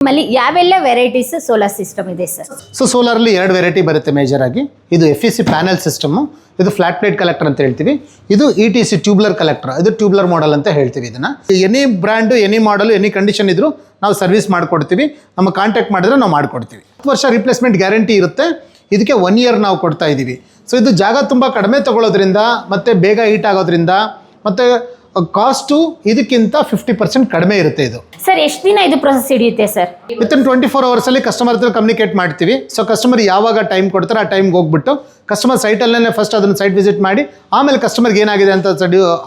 ನಿಮ್ಮಲ್ಲಿ ಯಾವೆಲ್ಲ varieties solar system ಇದೆ ಸರ್? ಸೊ ಸೋಲಾರಲ್ಲಿ ಎರಡು ವೆರೈಟಿ ಬರುತ್ತೆ ಮೇಜರ್ ಆಗಿ. ಇದು FEC ಪ್ಯಾನಲ್ ಸಿಸ್ಟಮು, ಇದು ಫ್ಲಾಟ್ ಪ್ಲೇಟ್ ಕಲೆಕ್ಟರ್ ಅಂತ ಹೇಳ್ತೀವಿ. ಇದು ETC ಟ್ಯೂಬ್ಲರ್ ಕಲೆಕ್ಟರ್, ಇದು ಟ್ಯೂಬ್ಲರ್ ಮಾಡೆಲ್ ಅಂತ ಹೇಳ್ತೀವಿ. ಇದನ್ನು ಎನಿ ಬ್ರ್ಯಾಂಡು, ಎನಿ ಮಾಡಲು, ಎನಿ ಕಂಡೀಷನ್ ಇದ್ರೂ ನಾವು ಸರ್ವಿಸ್ ಮಾಡಿಕೊಡ್ತೀವಿ. ನಮ್ಮ ಕಾಂಟ್ಯಾಕ್ಟ್ ಮಾಡಿದ್ರೆ ನಾವು ಮಾಡಿಕೊಡ್ತೀವಿ. 10 ವರ್ಷ ರಿಪ್ಲೇಸ್ಮೆಂಟ್ ಗ್ಯಾರಂಟಿ ಇರುತ್ತೆ. ಇದಕ್ಕೆ 1 ಇಯರ್ ನಾವು ಕೊಡ್ತಾ ಇದ್ದೀವಿ. ಸೊ ಇದು ಜಾಗ ತುಂಬ ಕಡಿಮೆ ತೊಗೊಳೋದ್ರಿಂದ, ಮತ್ತು ಬೇಗ ಹೀಟ್ ಆಗೋದ್ರಿಂದ, ಮತ್ತು ಕಾಸ್ಟು ಇದಕ್ಕಿಂತ 50% ಕಡಿಮೆ ಇರುತ್ತೆ. ಇದು ಸರ್ ಎಷ್ಟು ದಿನ ಇದು ಪ್ರೊಸೆಸ್ ಹಿಡಿಯುತ್ತೆ ಸರ್? ವಿತಿನ್ 24 ಅವರ್ಸಲ್ಲಿ ಕಸ್ಟಮರ್ ಹತ್ರ ಕಮ್ಯುನಿಕೇಟ್ ಮಾಡ್ತೀವಿ. ಸೊ ಕಸ್ಟಮರ್ ಯಾವಾಗ ಟೈಮ್ ಕೊಡ್ತಾರೆ ಆ ಟೈಮ್ಗೆ ಹೋಗ್ಬಿಟ್ಟು ಕಸ್ಟಮರ್ ಸೈಟಲ್ಲೇ ಫಸ್ಟ್ ಅದನ್ನು ಸೈಟ್ ವಿಸಿಟ್ ಮಾಡಿ, ಆಮೇಲೆ ಕಸ್ಟಮರ್ಗೆ ಏನಾಗಿದೆ ಅಂತ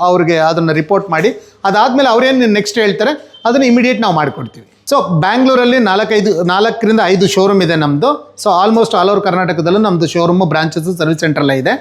ಅವ್ರಿಗೆ ಅದನ್ನು ರಿಪೋರ್ಟ್ ಮಾಡಿ, ಅದಾದಮೇಲೆ ಅವ್ರೇನು ನೆಕ್ಸ್ಟ್ ಹೇಳ್ತಾರೆ ಅದನ್ನು ಇಮಿಡಿಯೇಟ್ ನಾವು ಮಾಡಿಕೊಡ್ತೀವಿ. ಸೊ ಬ್ಯಾಂಗ್ಳೂರಲ್ಲಿ 4ರಿಂದ 5 ಶೋರೂಮ್ ಇದೆ ನಮ್ಮದು. ಸೊ ಆಲ್ಮೋಸ್ಟ್ ಆಲ್ ಓವರ್ ಕರ್ನಾಟಕದಲ್ಲೂ ನಮ್ಮದು ಶೋರೂಮು, ಬ್ರಾಂಚಸ್, ಸರ್ವಿಸ್ ಸೆಂಟ್ರೆಲ್ಲ ಇದೆ.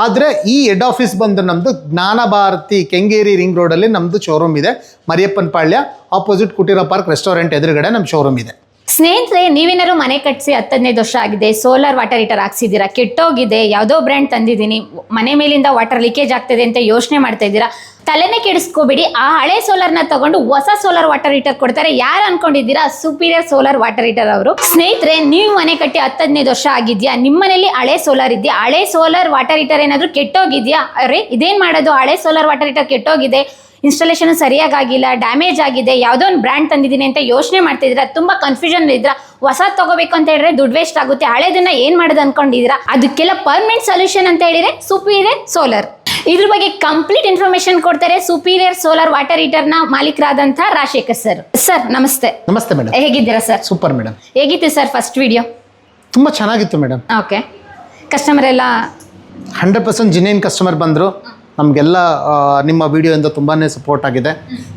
ಆದರೆ ಈ ಹೆಡ್ ಆಫೀಸ್ ಬಂದು ನಮ್ಮದು ಜ್ಞಾನ ಭಾರತಿ ಕೆಂಗೇರಿ ರಿಂಗ್ ರೋಡಲ್ಲಿ ನಮ್ಮದು ಶೋರೂಮ್ ಇದೆ. ಮರಿಯಪ್ಪನ ಪಾಳ್ಯ ಆಪೋಸಿಟ್ ಕುಟೀರ ಪಾರ್ಕ್ ರೆಸ್ಟೋರೆಂಟ್ ಎದುರುಗಡೆ ನಮ್ಮ ಶೋರೂಮ್ ಇದೆ. ಸ್ನೇಹಿತರೆ, ನೀವೇನಾದ್ರು ಮನೆ ಕಟ್ಟಿಸಿ 10-15 ವರ್ಷ ಆಗಿದೆ, ಸೋಲಾರ್ ವಾಟರ್ ಹೀಟರ್ ಹಾಕ್ಸಿದ್ದೀರಾ, ಕೆಟ್ಟೋಗಿದೆ, ಯಾವುದೋ ಬ್ರ್ಯಾಂಡ್ ತಂದಿದ್ದೀನಿ, ಮನೆ ಮೇಲಿಂದ ವಾಟರ್ ಲೀಕೇಜ್ ಆಗ್ತದೆ ಅಂತ ಯೋಚನೆ ಮಾಡ್ತಾ ಇದ್ದೀರಾ, ತಲೆನೇ ಕೆಡಿಸ್ಕೋಬೇಡಿ. ಆ ಹಳೆ ಸೋಲಾರ್ನ ತಗೊಂಡು ಹೊಸ ಸೋಲಾರ್ ವಾಟರ್ ಹೀಟರ್ ಕೊಡ್ತಾರೆ. ಯಾರು ಅನ್ಕೊಂಡಿದ್ದೀರಾ? ಸುಪೀರಿಯರ್ ಸೋಲಾರ್ ವಾಟರ್ ಹೀಟರ್ ಅವರು. ಸ್ನೇಹಿತರೆ, ನೀವು ಮನೆ ಕಟ್ಟಿ 10-15 ವರ್ಷ ಆಗಿದ್ಯಾ, ನಿಮ್ಮ ಮನೇಲಿ ಹಳೆ ಸೋಲಾರ್ ಇದೆಯಾ, ಹಳೆ ಸೋಲಾರ್ ವಾಟರ್ ಹೀಟರ್ ಏನಾದರೂ ಕೆಟ್ಟೋಗಿದ್ಯಾ, ಅರೆ ಇದೇನು ಮಾಡೋದು, ಹಳೆ ಸೋಲಾರ್ ವಾಟರ್ ಹೀಟರ್ ಕೆಟ್ಟೋಗಿದೆ, ಇನ್ಸ್ಟಾಲೇಷನ್ ಸರಿಯಾಗಿಲ್ಲ, ಡ್ಯಾಮೇಜ್ ಆಗಿದೆ, ಯಾವುದೋ ಒಂದು ಬ್ರ್ಯಾಂಡ್ ತಂದಿದ್ದೀನಿ ಅಂತ ಯೋಚನೆ ಮಾಡ್ತಿದ್ದೀರಾ, ತುಂಬ ಕನ್ಫ್ಯೂಷನ್ ಇದ್ದೀರಾ, ಹೊಸ ತಗೋಬೇಕು ಅಂತ ಹೇಳಿದ್ರೆ ದುಡ್ಡು ವೇಸ್ಟ್ ಆಗುತ್ತೆ, ಹಳೆದನ್ನ ಏನು ಮಾಡೋದು ಅನ್ಕೊಂಡಿದ್ದೀರಾ, ಅದಕ್ಕೆಲ್ಲ ಪರ್ಮನೆಂಟ್ ಸೊಲ್ಯೂಷನ್ ಅಂತ ಹೇಳಿದ್ರೆ ಸುಪೀರಿಯರ್ ಸೋಲಾರ್. ಇದ್ರ ಬಗ್ಗೆ ಕಂಪ್ಲೀಟ್ ಇನ್ಫಾರ್ಮೇಶನ್ ಕೊಡ್ತಾರೆ ಸುಪೀರಿಯರ್ ಸೋಲಾರ್ ವಾಟರ್ ಹೀಟರ್ನ ಮಾಲೀಕರಾದಂಥ ರಾಜಶೇಖರ್ ಸರ್. ಸರ್ ನಮಸ್ತೆ. ನಮಸ್ತೆ ಮೇಡಮ್. ಹೇಗಿದ್ದೀರಾ ಸರ್? Super madam. ಹೇಗಿತ್ತು ಸರ್ ಫಸ್ಟ್ ವಿಡಿಯೋ? ತುಂಬ ಚೆನ್ನಾಗಿತ್ತು ಮೇಡಮ್. ಓಕೆ. ಕಸ್ಟಮರ್ ಎಲ್ಲ 100% ಜಿನ್ಯೂನ್ ಕಸ್ಟಮರ್ ಬಂದರು. ನಮಗೆಲ್ಲ ನಿಮ್ಮ ವಿಡಿಯೋಯಿಂದ ತುಂಬಾ ಸಪೋರ್ಟ್ ಆಗಿದೆ.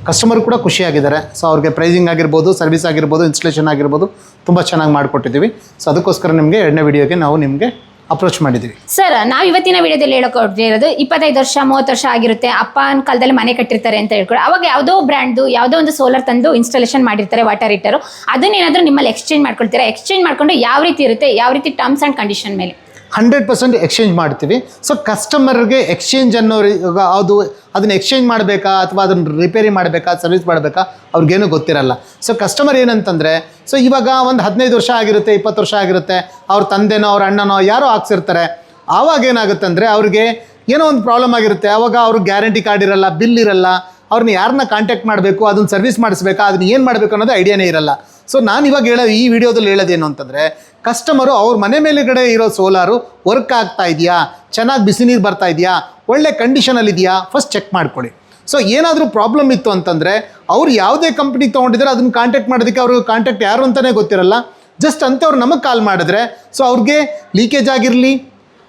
ಕಸ್ಟಮರ್ ಕೂಡ ಖುಷಿಯಾಗಿದ್ದಾರೆ. ಸೊ ಅವ್ರಿಗೆ ಪ್ರೈಸಿಂಗ್ ಆಗಿರ್ಬೋದು, ಸರ್ವಿಸ್ ಆಗಿರ್ಬೋದು, ಇನ್ಸ್ಟಾಲೇಷನ್ ಆಗಿರ್ಬೋದು ತುಂಬ ಚೆನ್ನಾಗಿ ಮಾಡಿಕೊಟ್ಟಿದ್ದೀವಿ. ಸೊ ಅದಕ್ಕೋಸ್ಕರ ನಿಮಗೆ 2ನೇ ವಿಡಿಯೋಗೆ ನಾವು ನಿಮಗೆ ಅಪ್ರೋಚ್ ಮಾಡಿದ್ದೀವಿ. ಸರ್, ನಾವು ಇವತ್ತಿನ ವಿಡಿಯೋದಲ್ಲಿ ಹೇಳೋಕೊಟ್ಟಿರೋದು 25 ವರ್ಷ 30 ವರ್ಷ ಆಗಿರುತ್ತೆ, ಅಪ್ಪನ ಕಾಲದಲ್ಲಿ ಮನೆ ಕಟ್ಟಿರ್ತಾರೆ ಅಂತ ಹೇಳ್ಕೊಂಡು, ಅವಾಗ ಯಾವುದೋ ಬ್ರ್ಯಾಂಡು ಯಾವುದೋ ಒಂದು ಸೋಲಾರ್ ತಂದು ಇನ್ಸ್ಟಾಲೇಷನ್ ಮಾಡಿರ್ತಾರೆ ವಾಟರ್ ಹೀಟರು, ಅದನ್ನೇನಾದರೂ ನಿಮ್ಮಲ್ಲಿ ಎಕ್ಸ್ಚೇಂಜ್ ಮಾಡ್ಕೊಳ್ತೀರಾ? ಎಕ್ಸ್ಚೇಂಜ್ ಮಾಡ್ಕೊಂಡು ಯಾವ ರೀತಿ ಇರುತ್ತೆ, ಯಾವ ರೀತಿ ಟರ್ಮ್ಸ್ ಆ್ಯಂಡ್ ಕಂಡೀಷನ್ ಮೇಲೆ? 100% ಎಕ್ಸ್ಚೇಂಜ್ ಮಾಡ್ತೀವಿ. ಸೊ ಕಸ್ಟಮರ್ಗೆ ಎಕ್ಸ್ಚೇಂಜ್ ಅದು ಅದನ್ನು ಎಕ್ಸ್ಚೇಂಜ್ ಮಾಡಬೇಕಾ ಅಥವಾ ಅದನ್ನು ರಿಪೇರಿ ಮಾಡಬೇಕಾ, ಸರ್ವಿಸ್ ಮಾಡಬೇಕಾ, ಅವ್ರಿಗೇನು ಗೊತ್ತಿರಲ್ಲ. ಸೊ ಕಸ್ಟಮರ್ ಏನಂತಂದರೆ, ಸೊ ಇವಾಗ ಒಂದು 15 ವರ್ಷ ಆಗಿರುತ್ತೆ, 20 ವರ್ಷ ಆಗಿರುತ್ತೆ, ಅವ್ರ ತಂದೆನೋ ಅವ್ರ ಅಣ್ಣನೋ ಯಾರೋ ಹಾಕ್ಸಿರ್ತಾರೆ. ಆವಾಗ ಏನಾಗುತ್ತೆ ಅಂದರೆ ಅವ್ರಿಗೆ ಏನೋ ಒಂದು ಪ್ರಾಬ್ಲಮ್ ಆಗಿರುತ್ತೆ. ಆವಾಗ ಅವ್ರಿಗೆ ಗ್ಯಾರಂಟಿ ಕಾರ್ಡ್ ಇರಲ್ಲ, ಬಿಲ್ ಇರಲ್ಲ, ಅವ್ರನ್ನ ಯಾರನ್ನ ಕಾಂಟ್ಯಾಕ್ಟ್ ಮಾಡಬೇಕು, ಅದನ್ನು ಸರ್ವಿಸ್ ಮಾಡಿಸ್ಬೇಕಾ, ಅದನ್ನ ಏನು ಮಾಡಬೇಕು ಅನ್ನೋದು ಐಡಿಯಾನೇ ಇರಲ್ಲ. ಸೊ ನಾನು ಇವಾಗ ಈ ವಿಡಿಯೋದಲ್ಲಿ ಹೇಳೋದೇನು ಅಂತಂದರೆ, ಕಸ್ಟಮರು ಅವ್ರ ಮನೆ ಮೇಲುಗಡೆ ಇರೋ ಸೋಲಾರು ವರ್ಕ್ ಆಗ್ತಾ ಇದೆಯಾ, ಚೆನ್ನಾಗಿ ಬಿಸಿ ನೀರು ಬರ್ತಾ ಇದೆಯಾ, ಒಳ್ಳೆ ಕಂಡೀಷನಲ್ಲಿ ಇದೆಯಾ, ಫಸ್ಟ್ ಚೆಕ್ ಮಾಡ್ಕೊಳ್ಳಿ. ಸೊ ಏನಾದರೂ ಪ್ರಾಬ್ಲಮ್ ಇತ್ತು ಅಂತಂದರೆ ಅವ್ರು ಯಾವುದೇ ಕಂಪ್ನಿಗೆ ತೊಗೊಂಡಿದ್ದಾರೆ ಅದನ್ನು ಕಾಂಟ್ಯಾಕ್ಟ್ ಮಾಡೋದಕ್ಕೆ ಅವ್ರಿಗೆ ಕಾಂಟ್ಯಾಕ್ಟ್ ಯಾರು ಅಂತಲೇ ಗೊತ್ತಿರಲ್ಲ. ಜಸ್ಟ್ ಅಂಥವ್ರು ನಮಗೆ ಕಾಲ್ ಮಾಡಿದ್ರೆ, ಸೊ ಅವ್ರಿಗೆ ಲೀಕೇಜ್ ಆಗಿರಲಿ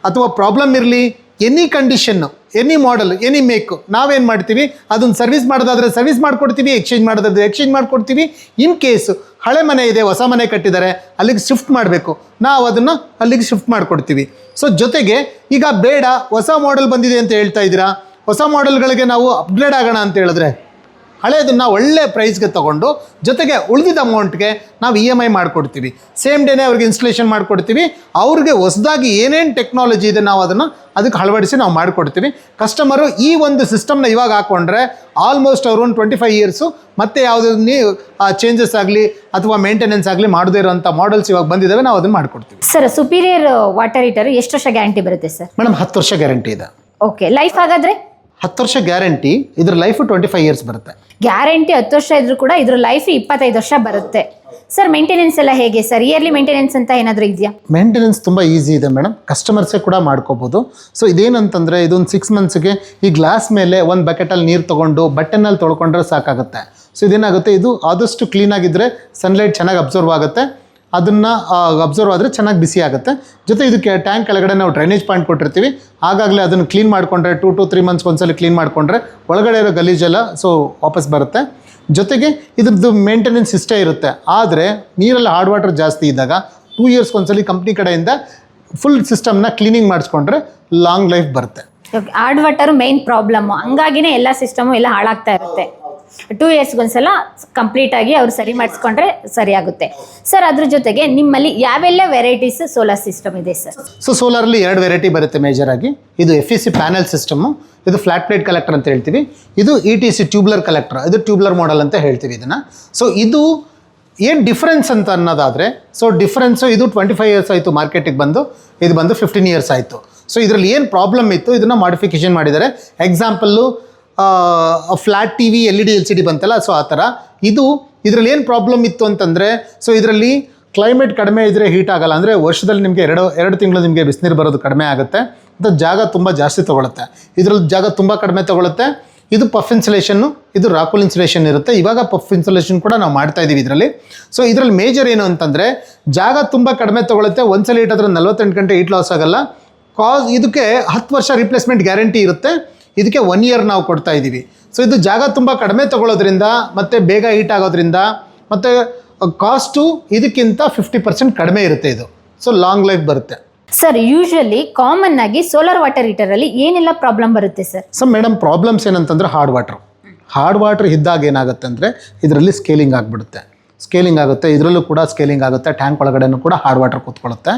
ಅಥವಾ ಪ್ರಾಬ್ಲಮ್ ಇರಲಿ, any condition, any model, any make, ನಾವೇನು ಮಾಡ್ತೀವಿ ಅದನ್ನು ಸರ್ವಿಸ್ ಮಾಡೋದಾದರೆ ಸರ್ವಿಸ್ ಮಾಡಿಕೊಡ್ತೀವಿ, ಎಕ್ಸ್ಚೇಂಜ್ ಮಾಡೋದಾದರೆ ಎಕ್ಸ್ಚೇಂಜ್ ಮಾಡಿಕೊಡ್ತೀವಿ. ಇನ್ ಕೇಸು ಹಳೆ ಮನೆ ಇದೆ, ಹೊಸ ಮನೆ ಕಟ್ಟಿದ್ದಾರೆ, ಅಲ್ಲಿಗೆ ಶಿಫ್ಟ್ ಮಾಡಬೇಕು, ನಾವು ಅದನ್ನು ಅಲ್ಲಿಗೆ ಶಿಫ್ಟ್ ಮಾಡಿಕೊಡ್ತೀವಿ. ಸೊ ಜೊತೆಗೆ ಈಗ ಬೇಡ ಹೊಸ ಮಾಡೆಲ್ ಬಂದಿದೆ ಅಂತ ಹೇಳ್ತಾ ಇದ್ದೀರಾ, ಹೊಸ ಮಾಡೆಲ್ಗಳಿಗೆ ನಾವು ಅಪ್ಗ್ರೇಡ್ ಆಗೋಣ ಅಂತ ಹೇಳಿದ್ರೆ ಹಳೆಯದನ್ನು ಒಳ್ಳೆ ಪ್ರೈಸ್ಗೆ ತೊಗೊಂಡು ಜೊತೆಗೆ ಉಳಿದಿದ್ದ ಅಮೌಂಟ್ಗೆ ನಾವು EMI ಮಾಡಿಕೊಡ್ತೀವಿ. ಸೇಮ್ ಡೇನೇ ಅವ್ರಿಗೆ ಇನ್ಸ್ಟಾಲೇಷನ್ ಮಾಡಿಕೊಡ್ತೀವಿ. ಅವ್ರಿಗೆ ಹೊಸದಾಗಿ ಏನೇನು ಟೆಕ್ನಾಲಜಿ ಇದೆ ನಾವು ಅದಕ್ಕೆ ಅಳವಡಿಸಿ ನಾವು ಮಾಡಿಕೊಡ್ತೀವಿ. ಕಸ್ಟಮರು ಈ ಒಂದು ಸಿಸ್ಟಮ್ನ ಇವಾಗ ಹಾಕ್ಕೊಂಡ್ರೆ ಆಲ್ಮೋಸ್ಟ್ ಅವರು ಒಂದು 25 ಇಯರ್ಸು ಮತ್ತೆ ಯಾವುದೇ ಚೇಂಜಸ್ ಆಗಲಿ ಅಥವಾ ಮೇಂಟೆನೆನ್ಸ್ ಆಗಲಿ ಮಾಡದೇ ಇರೋಂಥ ಮಾಡೆಲ್ಸ್ ಇವಾಗ ಬಂದಿದ್ದಾವೆ, ನಾವು ಅದನ್ನು ಮಾಡಿಕೊಡ್ತೀವಿ. ಸರ್, ಸುಪೀರಿಯರ್ ವಾಟರ್ ಹೀಟರ್ ಎಷ್ಟು ವರ್ಷ ಗ್ಯಾರಂಟಿ ಬರುತ್ತೆ ಸರ್? ಮೇಡಮ್ 10 ವರ್ಷ ಗ್ಯಾರಂಟಿ ಇದೆ. ಓಕೆ. ಲೈಫ್ ಹಾಗಾದರೆ 10 ವರ್ಷ ಗ್ಯಾರಂಟಿ, ಇದ್ರ ಲೈಫು 25 ಇಯರ್ಸ್ ಬರುತ್ತೆ. ಗ್ಯಾರಂಟಿ 10 ವರ್ಷ ಇದ್ರೂ ಕೂಡ ಇದ್ರ ಲೈಫ್ 25 ವರ್ಷ ಬರುತ್ತೆ. ಸರ್, ಮೇಂಟೆನೆನ್ಸ್ ಎಲ್ಲ ಹೇಗೆ ಸರ್? ಇಯರ್ಲಿ ಮೇಂಟೆನೆನ್ಸ್ ಅಂತ ಏನಾದರೂ ಇದೆಯಾ? ಮೇಂಟೆನೆನ್ಸ್ ತುಂಬ ಈಸಿ ಇದೆ ಮೇಡಮ್, ಕಸ್ಟಮರ್ಸೇ ಕೂಡ ಮಾಡ್ಕೋಬೋದು. ಸೊ ಇದೇನಂತಂದರೆ ಇದೊಂದು 6 ಮಂತ್ಸ್ಗೆ ಈ ಗ್ಲಾಸ್ ಮೇಲೆ ಒಂದು ಬಕೆಟಲ್ಲಿ ನೀರು ತೊಗೊಂಡು ಬಟ್ಟೆನಲ್ಲಿ ತೊಳ್ಕೊಂಡ್ರೆ ಸಾಕಾಗುತ್ತೆ. ಸೊ ಇದೇನಾಗುತ್ತೆ, ಇದು ಆದಷ್ಟು ಕ್ಲೀನಾಗಿದ್ದರೆ ಸನ್ಲೈಟ್ ಚೆನ್ನಾಗಿ ಅಬ್ಸರ್ವ್ ಆಗುತ್ತೆ, ಅದನ್ನು ಅಬ್ಸರ್ವ್ ಆದರೆ ಚೆನ್ನಾಗಿ ಬಿಸಿ ಆಗುತ್ತೆ. ಜೊತೆ ಇದಕ್ಕೆ ಟ್ಯಾಂಕ್ ಕೆಳಗಡೆ ನಾವು ಡ್ರೈನೇಜ್ ಪಾಯಿಂಟ್ ಕೊಟ್ಟಿರ್ತೀವಿ. ಆಗಾಗಲೇ ಅದನ್ನು ಕ್ಲೀನ್ ಮಾಡಿಕೊಂಡ್ರೆ 2 to 3 ಮಂತ್ಸ್ಗೆ ಒಂದ್ಸಲ ಕ್ಲೀನ್ ಮಾಡಿಕೊಂಡ್ರೆ ಒಳಗಡೆ ಇರೋ ಗಲೀಜೆಲ್ಲ ಸೊ ವಾಪಸ್ ಬರುತ್ತೆ. ಜೊತೆಗೆ ಇದ್ರದ್ದು ಮೇಂಟೆನೆನ್ಸ್ ಇಷ್ಟೇ ಇರುತ್ತೆ. ಆದರೆ ನೀರಲ್ಲಿ ಹಾರ್ಡ್ ವಾಟರ್ ಜಾಸ್ತಿ ಇದ್ದಾಗ 2 ಇಯರ್ಸ್ಗೆ ಒಂದ್ಸಲ ಕಂಪ್ನಿ ಕಡೆಯಿಂದ ಫುಲ್ ಸಿಸ್ಟಮ್ನ ಕ್ಲೀನಿಂಗ್ ಮಾಡಿಸ್ಕೊಂಡ್ರೆ ಲಾಂಗ್ ಲೈಫ್ ಬರುತ್ತೆ. ಹಾರ್ಡ್ ವಾಟರ್ ಮೇನ್ ಪ್ರಾಬ್ಲಮ್ಮು, ಹಂಗಾಗಿನೇ ಎಲ್ಲ ಸಿಸ್ಟಮು ಎಲ್ಲ ಹಾಳಾಗ್ತಾ ಇರುತ್ತೆ. 2 ಇಯರ್ಸ್ಗೆ ಒಂದ್ಸಲ ಕಂಪ್ಲೀಟಾಗಿ ಅವ್ರು ಸರಿ ಮಾಡಿಸ್ಕೊಂಡ್ರೆ ಸರಿಯಾಗುತ್ತೆ. ಸರ್, ಅದ್ರ ಜೊತೆಗೆ ನಿಮ್ಮಲ್ಲಿ ಯಾವೆಲ್ಲ ವೆರೈಟೀಸ್ ಸೋಲಾರ್ ಸಿಸ್ಟಮ್ ಇದೆ ಸರ್? ಸೊ ಸೋಲಾರಲ್ಲಿ 2 ವೆರೈಟಿ ಬರುತ್ತೆ ಮೇಜರ್ ಆಗಿ. ಇದು FEC ಪ್ಯಾನಲ್ ಸಿಸ್ಟಮು, ಇದು ಫ್ಲಾಟ್ ಪ್ಲೇಟ್ ಕಲೆಕ್ಟರ್ ಅಂತ ಹೇಳ್ತೀವಿ. ಇದು ETC ಟ್ಯೂಬ್ಲರ್ ಕಲೆಕ್ಟರ್, ಇದು ಟ್ಯೂಬ್ಲರ್ ಮಾಡೆಲ್ ಅಂತ ಹೇಳ್ತೀವಿ ಇದನ್ನು. ಸೊ ಇದು ಏನು ಡಿಫ್ರೆನ್ಸ್ ಅಂತ ಅನ್ನೋದಾದರೆ, ಸೊ ಡಿಫ್ರೆನ್ಸು ಇದು 25 ಇಯರ್ಸ್ ಆಯಿತು ಮಾರ್ಕೆಟಿಗೆ ಬಂದು, ಇದು ಬಂದು 15 ಇಯರ್ಸ್ ಆಯಿತು. ಸೊ ಇದರಲ್ಲಿ ಏನು ಪ್ರಾಬ್ಲಮ್ ಇತ್ತು ಇದನ್ನು ಮಾಡಿಫಿಕೇಷನ್ ಮಾಡಿದ್ದಾರೆ. Example flat T V LED LCD ಬಂತಲ್ಲ, ಸೊ ಆ ಥರ ಇದರಲ್ಲಿ ಏನು ಪ್ರಾಬ್ಲಮ್ ಇತ್ತು ಅಂತಂದರೆ, ಸೊ ಇದರಲ್ಲಿ ಕ್ಲೈಮೇಟ್ ಕಡಿಮೆ ಇದ್ದರೆ ಹೀಟ್ ಆಗಲ್ಲ. ಅಂದರೆ ವರ್ಷದಲ್ಲಿ ನಿಮಗೆ ಎರಡು ತಿಂಗಳು ನಿಮಗೆ ಬಿಸಿನೀರು ಬರೋದು ಕಡಿಮೆ ಆಗುತ್ತೆ, ಮತ್ತು ಜಾಗ ತುಂಬ ಜಾಸ್ತಿ ತೊಗೊಳುತ್ತೆ. ಇದರಲ್ಲಿ ಜಾಗ ತುಂಬ ಕಡಿಮೆ ತೊಗೊಳುತ್ತೆ. ಇದು ಪಫ್ ಇನ್ಸುಲೇಷನ್ನು, ಇದು ರಾಕುಲ್ ಇನ್ಸುಲೇಷನ್ ಇರುತ್ತೆ. ಇವಾಗ ಪಫ್ ಇನ್ಸುಲೇಷನ್ ಕೂಡ ನಾವು ಮಾಡ್ತಾ ಇದ್ದೀವಿ ಇದರಲ್ಲಿ. ಸೊ ಇದರಲ್ಲಿ ಮೇಜರ್ ಏನು ಅಂತಂದರೆ, ಜಾಗ ತುಂಬ ಕಡಿಮೆ ತೊಗೊಳುತ್ತೆ. ಒಂದ್ಸಲ ಇಟ್ಟಾದ್ರೆ 48 ಗಂಟೆ ಹೀಟ್ ಲಾಸ್ ಆಗಲ್ಲ. ಇದಕ್ಕೆ 10 ವರ್ಷ ರಿಪ್ಲೇಸ್ಮೆಂಟ್ ಗ್ಯಾರಂಟಿ ಇರುತ್ತೆ. ಇದಕ್ಕೆ 1 ಇಯರ್ ನಾವು ಕೊಡ್ತಾ ಇದ್ದೀವಿ. ಸೊ ಇದು ಜಾಗ ತುಂಬ ಕಡಿಮೆ ತೊಗೊಳೋದ್ರಿಂದ, ಮತ್ತು ಬೇಗ ಹೀಟ್ ಆಗೋದ್ರಿಂದ, ಮತ್ತು ಕಾಸ್ಟು ಇದಕ್ಕಿಂತ 50% ಕಡಿಮೆ ಇರುತ್ತೆ ಇದು. ಸೊ ಲಾಂಗ್ ಲೈಫ್ ಬರುತ್ತೆ. ಸರ್ ಯೂಶಲಿ ಕಾಮನ್ ಆಗಿ ಸೋಲಾರ್ ವಾಟರ್ ಹೀಟರಲ್ಲಿ ಏನೆಲ್ಲ ಪ್ರಾಬ್ಲಮ್ ಬರುತ್ತೆ ಸರ್? ಸೊ ಮೇಡಮ್, ಪ್ರಾಬ್ಲಮ್ಸ್ ಏನಂತಂದರೆ ಹಾರ್ಡ್ ವಾಟರ್ ಇದ್ದಾಗ ಏನಾಗುತ್ತೆ ಅಂದರೆ ಇದರಲ್ಲಿ ಸ್ಕೇಲಿಂಗ್ ಆಗಿಬಿಡುತ್ತೆ. ಸ್ಕೇಲಿಂಗ್ ಆಗುತ್ತೆ, ಇದರಲ್ಲೂ ಕೂಡ ಸ್ಕೇಲಿಂಗ್ ಆಗುತ್ತೆ. ಟ್ಯಾಂಕ್ ಒಳಗಡೆನೂ ಕೂಡ ಹಾರ್ಡ್ ವಾಟರ್ ಕೂತ್ಕೊಳ್ಳುತ್ತೆ.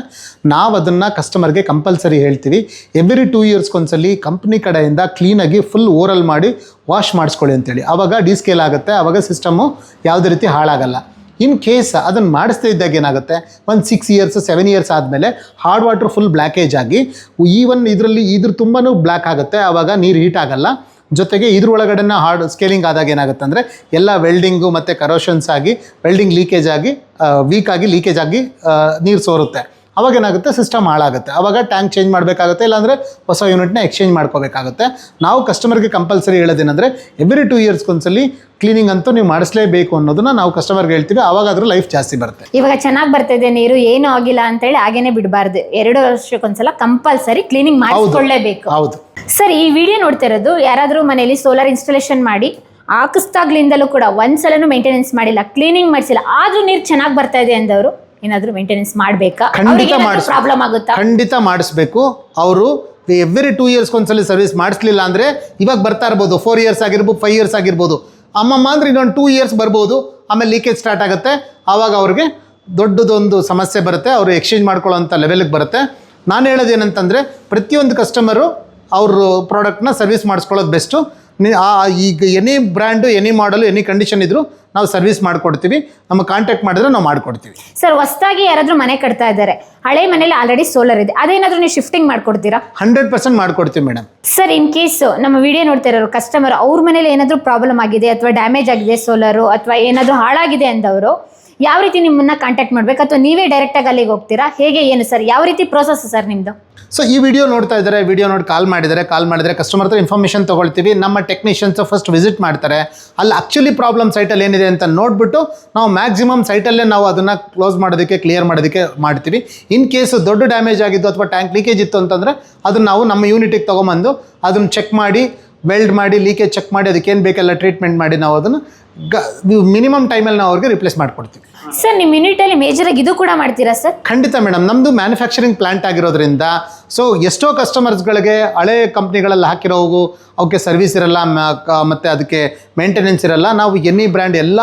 ನಾವು ಅದನ್ನು ಕಸ್ಟಮರ್ಗೆ ಕಂಪಲ್ಸರಿ ಹೇಳ್ತೀವಿ, ಎವ್ರಿ 2 ಇಯರ್ಸ್ಗೊಂದ್ಸಲಿ ಕಂಪ್ನಿ ಕಡೆಯಿಂದ ಕ್ಲೀನಾಗಿ ಫುಲ್ ಓರಲ್ ಮಾಡಿ ವಾಶ್ ಮಾಡಿಸ್ಕೊಳ್ಳಿ ಅಂತೇಳಿ. ಆವಾಗ ಡಿಸ್ಕೇಲ್ ಆಗುತ್ತೆ, ಆವಾಗ ಸಿಸ್ಟಮು ಯಾವುದೇ ರೀತಿ ಹಾಳಾಗಲ್ಲ. ಇನ್ ಕೇಸ್ ಅದನ್ನು ಮಾಡಿಸ್ತಾ ಇದ್ದಾಗ ಏನಾಗುತ್ತೆ, ಒಂದು 6 ಇಯರ್ಸ್ 7 ಇಯರ್ಸ್ ಆದಮೇಲೆ ಹಾರ್ಡ್ ವಾಟರ್ ಫುಲ್ ಬ್ಲ್ಯಾಕೇಜ್ ಆಗಿ ಈವನ್ ಇದ್ರ ತುಂಬಾ ಬ್ಲ್ಯಾಕ್ ಆಗುತ್ತೆ. ಆವಾಗ ನೀರು ಹೀಟ್ ಆಗಲ್ಲ. ಜೊತೆಗೆ ಇದ್ರೊಳಗಡೆನ ಹಾರ್ಡ್ ಸ್ಕೇಲಿಂಗ್ ಆದಾಗ ಏನಾಗುತ್ತೆ ಅಂದರೆ ಎಲ್ಲ ವೆಲ್ಡಿಂಗು ಮತ್ತು ಕರೋಷನ್ಸ್ ಆಗಿ ವೆಲ್ಡಿಂಗ್ ಲೀಕೇಜ್ ಆಗಿ ಲೀಕೇಜ್ ಆಗಿ ನೀರು ಸೋರುತ್ತೆ. ಅವಾಗ ಏನಾಗುತ್ತೆ, ಸಿಸ್ಟಮ್ ಹಾಳಾಗುತ್ತೆ. ಆವಾಗ ಟ್ಯಾಂಕ್ ಚೇಂಜ್ ಮಾಡಬೇಕಾಗುತ್ತೆ, ಇಲ್ಲಾಂದರೆ ಹೊಸ ಯೂನಿಟ್ನ ಎಕ್ಸ್ಚೇಂಜ್ ಮಾಡ್ಕೋಬೇಕಾಗುತ್ತೆ. ನಾವು ಕಸ್ಟಮರ್ಗೆ ಕಂಪಲ್ಸರಿ ಹೇಳೋದೇನೆಂದರೆ, ಎವ್ರಿ 2 ಇಯರ್ಸ್ಗೊಂದ್ಸಲಿ ಕ್ಲೀನಿಂಗ್ ಅಂತೂ ನೀವು ಮಾಡಿಸ್ಲೇಬೇಕು ಅನ್ನೋದನ್ನ ನಾವು ಕಸ್ಟಮರ್ಗೆ ಹೇಳ್ತೀವಿ. ಆವಾಗ ಅದ್ರ ಲೈಫ್ ಜಾಸ್ತಿ ಬರುತ್ತೆ. ಇವಾಗ ಚೆನ್ನಾಗಿ ಬರ್ತಿದೆ ನೀರು, ಏನೂ ಆಗಿಲ್ಲ ಅಂತೇಳಿ ಹಾಗೇನೆ ಬಿಡಬಾರ್ದು. 2 ವರ್ಷಕ್ಕೊಂದ್ಸಲ ಕಂಪಲ್ಸರಿ ಕ್ಲೀನಿಂಗ್ ಮಾಡಿಸ್ಕೊಳ್ಳೇಬೇಕು. ಹೌದು ಸರ್, ಈ ವಿಡಿಯೋ ನೋಡ್ತಿರೋದು ಯಾರಾದರೂ ಮನೆಯಲ್ಲಿ ಸೋಲಾರ್ ಇನ್ಸ್ಟಾಲೇಷನ್ ಮಾಡಿ ಹಾಕಿಸ್ದಾಗ್ಲಿಂದಲೂ ಕೂಡ ಒಂದ್ಸಲನೂ ಮೇಂಟೆನೆನ್ಸ್ ಮಾಡಿಲ್ಲ, ಕ್ಲೀನಿಂಗ್ ಮಾಡಿಸಿಲ್ಲ, ಆದ್ರೂ ನೀರು ಚೆನ್ನಾಗಿ ಬರ್ತಾ ಇದೆ ಅಂದವರು ಏನಾದರೂ ಮೇಂಟೆನೆನ್ಸ್ ಮಾಡಬೇಕಾ? ಪ್ರಾಬ್ಲಮ್ ಆಗುತ್ತಾ? ಖಂಡಿತ ಮಾಡಿಸ್ಬೇಕು. ಅವರು ಎವ್ರಿ 2 ಇಯರ್ಸ್ಗೊಂದ್ಸಲಿ ಸರ್ವಿಸ್ ಮಾಡಿಸ್ಲಿಲ್ಲ ಅಂದರೆ ಇವಾಗ ಬರ್ತಾ ಇರ್ಬೋದು 4 ಇಯರ್ಸ್ ಆಗಿರ್ಬೋದು, 5 ಇಯರ್ಸ್ ಆಗಿರ್ಬೋದು. ಅಮ್ಮಮ್ಮ ಅಂದರೆ ಇನ್ನೊಂದು 2 ಇಯರ್ಸ್ ಬರ್ಬೋದು. ಆಮೇಲೆ ಲೀಕೇಜ್ ಸ್ಟಾರ್ಟ್ ಆಗುತ್ತೆ. ಆವಾಗ ಅವ್ರಿಗೆ ದೊಡ್ಡದೊಂದು ಸಮಸ್ಯೆ ಬರುತ್ತೆ. ಅವರು ಎಕ್ಸ್ಚೇಂಜ್ ಮಾಡ್ಕೊಳ್ಳೋಂಥ ಲೆವೆಲ್ಗೆ ಬರುತ್ತೆ. ನಾನು ಹೇಳೋದೇನಂತಂದರೆ, ಪ್ರತಿಯೊಂದು ಕಸ್ಟಮರು ಅವ್ರ ಪ್ರಾಡಕ್ಟ್ನ ಸರ್ವಿಸ್ ಮಾಡಿಸ್ಕೊಳ್ಳೋದು ಬೆಸ್ಟು. ಈಗ ಎನಿ ಬ್ರ್ಯಾಂಡು, ಎನಿ ಮಾಡಲು, ಎನಿ ಕಂಡೀಷನ್ ಇದ್ದರೂ ನಾವು ಸರ್ವಿಸ್ ಮಾಡಿಕೊಡ್ತೀವಿ. ನಮಗೆ ಕಾಂಟ್ಯಾಕ್ಟ್ ಮಾಡಿದ್ರೆ ನಾವು ಮಾಡಿಕೊಡ್ತೀವಿ. ಸರ್, ಹೊಸದಾಗಿ ಯಾರಾದರೂ ಮನೆ ಕಟ್ತಾ ಇದ್ದಾರೆ, ಹಳೆ ಮನೇಲಿ ಆಲ್ರೆಡಿ ಸೋಲಾರ್ ಇದೆ, ಅದೇನಾದರೂ ನೀವು ಶಿಫ್ಟಿಂಗ್ ಮಾಡ್ಕೊಡ್ತೀರಾ? 100% ಮಾಡ್ಕೊಡ್ತೀವಿ ಮೇಡಮ್. ಸರ್, ಇನ್ ಕೇಸ್ ನಮ್ಮ ವಿಡಿಯೋ ನೋಡ್ತಾ ಇರೋರು ಕಸ್ಟಮರ್ ಅವ್ರ ಮನೇಲಿ ಏನಾದರೂ ಪ್ರಾಬ್ಲಮ್ ಆಗಿದೆ ಅಥವಾ ಡ್ಯಾಮೇಜ್ ಆಗಿದೆ ಸೋಲಾರು ಅಥವಾ ಏನಾದರೂ ಹಾಳಾಗಿದೆ ಅಂದವರು ಯಾವ ರೀತಿ ನಿಮ್ಮನ್ನ ಕಾಂಟ್ಯಾಕ್ಟ್ ಮಾಡಬೇಕು, ಅಥವಾ ನೀವೇ ಡೈರೆಕ್ಟಾಗಿ ಅಲ್ಲಿಗೆ ಹೋಗ್ತೀರಾ, ಹೇಗೆ ಏನು ಸರ್, ಯಾವ ರೀತಿ ಪ್ರೋಸೆಸ್ ಸರ್ ನಿಮ್ಮದು? ಸೊ ಈ ವಿಡಿಯೋ ನೋಡ್ತಾ ಇದ್ದಾರೆ, ವಿಡಿಯೋ ನೋಡಿ ಕಾಲ್ ಮಾಡಿದರೆ ಕಸ್ಟಮರ್ ಹತ್ರ ಇನ್ಫಾರ್ಮೇಷನ್ ತೊಗೊಳ್ತೀವಿ. ನಮ್ಮ ಟೆಕ್ನಿಷಿಯನ್ಸ್ ಫಸ್ಟ್ ವಿಸಿಟ್ ಮಾಡ್ತಾರೆ. ಅಲ್ಲಿ ಆ್ಯಕ್ಚುಲಿ ಪ್ರಾಬ್ಲಮ್ ಸೈಟಲ್ಲಿ ಏನಿದೆ ಅಂತ ನೋಡಿಬಿಟ್ಟು ನಾವು ಮ್ಯಾಕ್ಸಿಮಮ್ ಸೈಟಲ್ಲೇ ನಾವು ಅದನ್ನು ಕ್ಲೋಸ್ ಮಾಡೋದಕ್ಕೆ, ಕ್ಲಿಯರ್ ಮಾಡೋದಕ್ಕೆ ಮಾಡ್ತೀವಿ. ಇನ್ ಕೇಸ್ ದೊಡ್ಡ ಡ್ಯಾಮೇಜ್ ಆಗಿದ್ದು ಅಥವಾ ಟ್ಯಾಂಕ್ ಲೀಕೇಜ್ ಇತ್ತು ಅಂತಂದರೆ ಅದನ್ನು ನಾವು ನಮ್ಮ ಯೂನಿಟಿಗೆ ತೊಗೊಂಬಂದು ಅದನ್ನು ಚೆಕ್ ಮಾಡಿ, ವೆಲ್ಡ್ ಮಾಡಿ, ಲೀಕೇಜ್ ಚೆಕ್ ಮಾಡಿ, ಅದಕ್ಕೇನು ಬೇಕೆಲ್ಲ ಟ್ರೀಟ್ಮೆಂಟ್ ಮಾಡಿ ನಾವು ಅದನ್ನು ಮಿನಿಮಮ್ ಟೈಮಲ್ಲಿ ನಾವು ಅವ್ರಿಗೆ ರಿಪ್ಲೇಸ್ ಮಾಡಿಕೊಡ್ತೀವಿ. ಸರ್, ನಿಮ್ಮ ಯೂನಿಟಲ್ಲಿ ಮೇಜರಾಗಿ ಇದು ಕೂಡ ಮಾಡ್ತೀರಾ ಸರ್? ಖಂಡಿತ ಮೇಡಮ್. ನಮ್ಮದು ಮ್ಯಾನುಫ್ಯಾಕ್ಚರಿಂಗ್ ಪ್ಲಾಂಟ್ ಆಗಿರೋದ್ರಿಂದ ಸೊ ಎಷ್ಟೋ ಕಸ್ಟಮರ್ಸ್ಗಳಿಗೆ ಹಳೆ ಕಂಪ್ನಿಗಳಲ್ಲಿ ಹಾಕಿರೋವು ಅವಕ್ಕೆ ಸರ್ವಿಸ್ ಇರಲ್ಲ, ಮತ್ತು ಅದಕ್ಕೆ ಮೇಂಟೆನೆನ್ಸ್ ಇರಲ್ಲ. ನಾವು ಎನಿ ಬ್ರ್ಯಾಂಡ್ ಎಲ್ಲ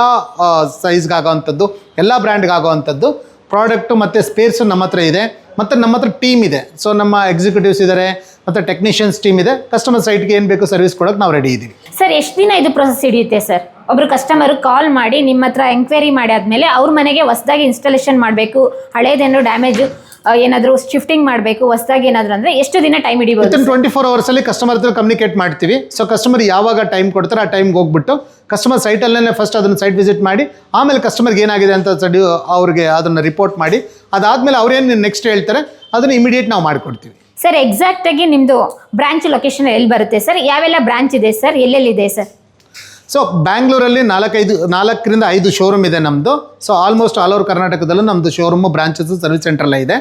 ಸೈಜ್ಗಾಗೋವಂಥದ್ದು, ಎಲ್ಲ ಬ್ರ್ಯಾಂಡ್ಗೆ ಆಗೋವಂಥದ್ದು ಪ್ರಾಡಕ್ಟು ಮತ್ತು ಸ್ಪೇರ್ಸು ನಮ್ಮ ಹತ್ರ ಇದೆ. ಮತ್ತು ನಮ್ಮ ಹತ್ರ ಟೀಮ್ ಇದೆ. ಸೊ ನಮ್ಮ ಎಕ್ಸಿಕ್ಯೂಟಿವ್ಸ್ ಇದ್ದಾರೆ ಮತ್ತು ಟೆಕ್ನಿಷಿಯನ್ಸ್ ಟೀಮ್ ಇದೆ. ಕಸ್ಟಮರ್ ಸೈಟ್ಗೆ ಏನು ಬೇಕು ಸರ್ವಿಸ್ ಕೊಡೋಕೆ ನಾವು ರೆಡಿ ಇದ್ದೀವಿ. ಸರ್, ಎಷ್ಟು ದಿನ ಇದು ಪ್ರೊಸೆಸ್ ಹಿಡಿಯುತ್ತೆ ಸರ್? ಒಬ್ಬರು ಕಸ್ಟಮರು ಕಾಲ್ ಮಾಡಿ ನಿಮ್ಮ ಹತ್ರ ಎಂಕ್ವೈರಿ ಮಾಡಿ ಆದಮೇಲೆ ಅವ್ರ ಮನೆಗೆ ಹೊಸದಾಗಿ ಇನ್ಸ್ಟಾಲೇಷನ್ ಮಾಡಬೇಕು, ಹಳೇದೇನೋ ಡ್ಯಾಮೇಜು ಏನಾದರೂ ಶಿಫ್ಟಿಂಗ್ ಮಾಡಬೇಕು, ಹೊಸದಾಗಿ ಏನಾದರೂ ಅಂದರೆ ಎಷ್ಟು ದಿನ ಟೈಮ್ ಹಿಡಿಬೋದು? 24 ಅವರ್ಸಲ್ಲಿ ಕಸ್ಟಮರ್ ಹತ್ರ ಕಮ್ಯುನಿಕೇಟ್ ಮಾಡ್ತೀವಿ. ಸೊ ಕಸ್ಟಮರ್ ಯಾವಾಗ ಟೈಮ್ ಕೊಡ್ತಾರೆ ಆ ಟೈಮ್ಗೆ ಹೋಗ್ಬಿಟ್ಟು ಕಸ್ಟಮರ್ ಸೈಟಲ್ಲೇ ಫಸ್ಟ್ ಅದನ್ನು ಸೈಟ್ ವಿಸಿಟ್ ಮಾಡಿ, ಆಮೇಲೆ ಕಸ್ಟಮರ್ಗೆ ಏನಾಗಿದೆ ಅಂತ ಅವ್ರಿಗೆ ಅದನ್ನು ರಿಪೋರ್ಟ್ ಮಾಡಿ, ಅದಾದಮೇಲೆ ಅವ್ರೇನು ನೆಕ್ಸ್ಟ್ ಹೇಳ್ತಾರೆ ಅದನ್ನು ಇಮಿಡಿಯೇಟ್ ನಾವು ಮಾಡಿಕೊಡ್ತೀವಿ. ಸರ್, ಎಕ್ಸಾಕ್ಟಾಗಿ ನಿಮ್ಮದು ಬ್ರಾಂಚ್ ಲೊಕೇಶನ್ ಎಲ್ಲಿ ಬರುತ್ತೆ ಸರ್? ಯಾವೆಲ್ಲ ಬ್ರಾಂಚ್ ಇದೆ ಸರ್? ಎಲ್ಲೆಲ್ಲಿದೆ ಸರ್? ಸೊ ಬ್ಯಾಂಗ್ಳೂರಲ್ಲಿ 4ರಿಂದ 5 ಶೋರೂಮ್ ಇದೆ ನಮ್ಮದು. ಸೊ ಆಲ್ಮೋಸ್ಟ್ ಆಲ್ ಓವರ್ ಕರ್ನಾಟಕದಲ್ಲೂ ನಮ್ಮದು ಶೋರೂಮು, ಬ್ರಾಂಚಸ್, ಸರ್ವಿಸ್ ಸೆಂಟ್ರಲ್ಲೇ ಇದೆ.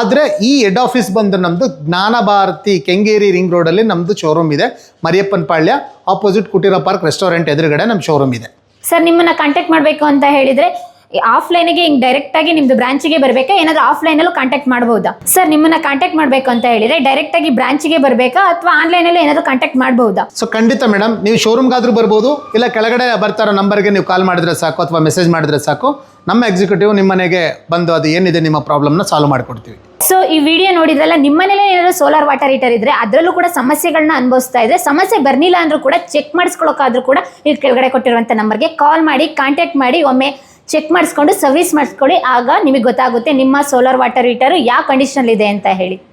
ಆದರೆ ಈ ಹೆಡ್ ಆಫೀಸ್ ಬಂದು ನಮ್ಮದು ಜ್ಞಾನ ಭಾರತಿ ಕೆಂಗೇರಿ ರಿಂಗ್ ರೋಡಲ್ಲಿ ನಮ್ಮದು ಶೋರೂಮ್ ಇದೆ. ಮರಿಯಪ್ಪನ ಪಾಳ್ಯ ಆಪೋಸಿಟ್ ಕುಟೀರ ಪಾರ್ಕ್ ರೆಸ್ಟೋರೆಂಟ್ ಎದುರುಗಡೆ ನಮ್ಮ ಶೋರೂಮ್ ಇದೆ. ಸರ್, ನಿಮ್ಮನ್ನು ಕಾಂಟ್ಯಾಕ್ಟ್ ಮಾಡಬೇಕು ಅಂತ ಹೇಳಿದರೆ ಆಫ್ಲೈನಿಗೆ ಹಿಂಗೆ ಡೈರೆಕ್ಟಾಗಿ ನಿಮ್ಮದು ಬ್ರಾಂಚಿಗೆ ಬರಬೇಕಾ, ಏನಾದರೂ ಆಫ್ಲೈನಲ್ಲೂ ಕಾಂಟ್ಯಾಕ್ಟ್ ಮಾಡ್ಬೋದಾ? ಸರ್, ನಿಮ್ಮನ್ನು ಕಾಂಟ್ಯಾಕ್ಟ್ ಮಾಡಬೇಕು ಅಂತ ಹೇಳಿದರೆ ಡೈರೆಕ್ಟಾಗಿ ಬ್ರಾಂಚಿಗೆ ಬರಬೇಕಾ ಅಥವಾ ಆನ್ಲೈನಲ್ಲೂ ಏನಾದರೂ ಕಾಂಟ್ಯಾಕ್ಟ್ ಮಾಡ್ಬೋದಾ? ಸೊ ಖಂಡಿತ ಮೇಡಮ್, ನೀವು ಶೋರೂಮ್ಗಾದರೂ ಬರ್ಬೋದು, ಇಲ್ಲ ಕೆಳಗಡೆ ಬರ್ತಾರೋ ನಂಬರ್ಗೆ ನೀವು ಕಾಲ್ ಮಾಡಿದ್ರೆ ಸಾಕು ಅಥವಾ ಮೆಸೇಜ್ ಮಾಡಿದ್ರೆ ಸಾಕು. ನಮ್ಮ ಎಕ್ಸಿಕ್ಯೂಟಿವ್ ನಿಮ್ಮ ಮನೆಗೆ ಬಂದು ಅದು ಏನಿದೆ ನಿಮ್ಮ ಪ್ರಾಬ್ಲಮ್ನ ಸಾಲ್ವ್ ಮಾಡಿಕೊಡ್ತೀವಿ. ಸೊ ಈ ವಿಡಿಯೋ ನೋಡಿದ್ರಲ್ಲ, ನಿಮ್ಮ ಮನೇಲಿ ಏನಾದರೂ ಸೋಲಾರ್ ವಾಟರ್ ಹೀಟರ್ ಇದ್ದರೆ ಅದರಲ್ಲೂ ಕೂಡ ಸಮಸ್ಯೆಗಳನ್ನ ಅನುಭವಿಸ್ತಾ ಇದ್ರೆ, ಸಮಸ್ಯೆ ಬರಲಿಲ್ಲ ಅಂದರೂ ಕೂಡ ಚೆಕ್ ಮಾಡಿಸ್ಕೊಳ್ಳೋಕ್ಕಾದ್ರೂ ಕೂಡ ಇಲ್ಲಿ ಕೆಳಗಡೆ ಕೊಟ್ಟಿರುವಂಥ ನಂಬರ್ಗೆ ಕಾಲ್ ಮಾಡಿ, ಕಾಂಟ್ಯಾಕ್ಟ್ ಮಾಡಿ, ಒಮ್ಮೆ ಚೆಕ್ ಮಾಡಿಸ್ಕೊಂಡು ಸರ್ವಿಸ್ ಮಾಡಿಸ್ಕೊಳ್ಳಿ. ಆಗ ನಿಮಗೆ ಗೊತ್ತಾಗುತ್ತೆ ನಿಮ್ಮ ಸೋಲಾರ್ ವಾಟರ್ ಹೀಟರು ಯಾವ ಕಂಡೀಷನ್ ಇದೆ ಅಂತ ಹೇಳಿ.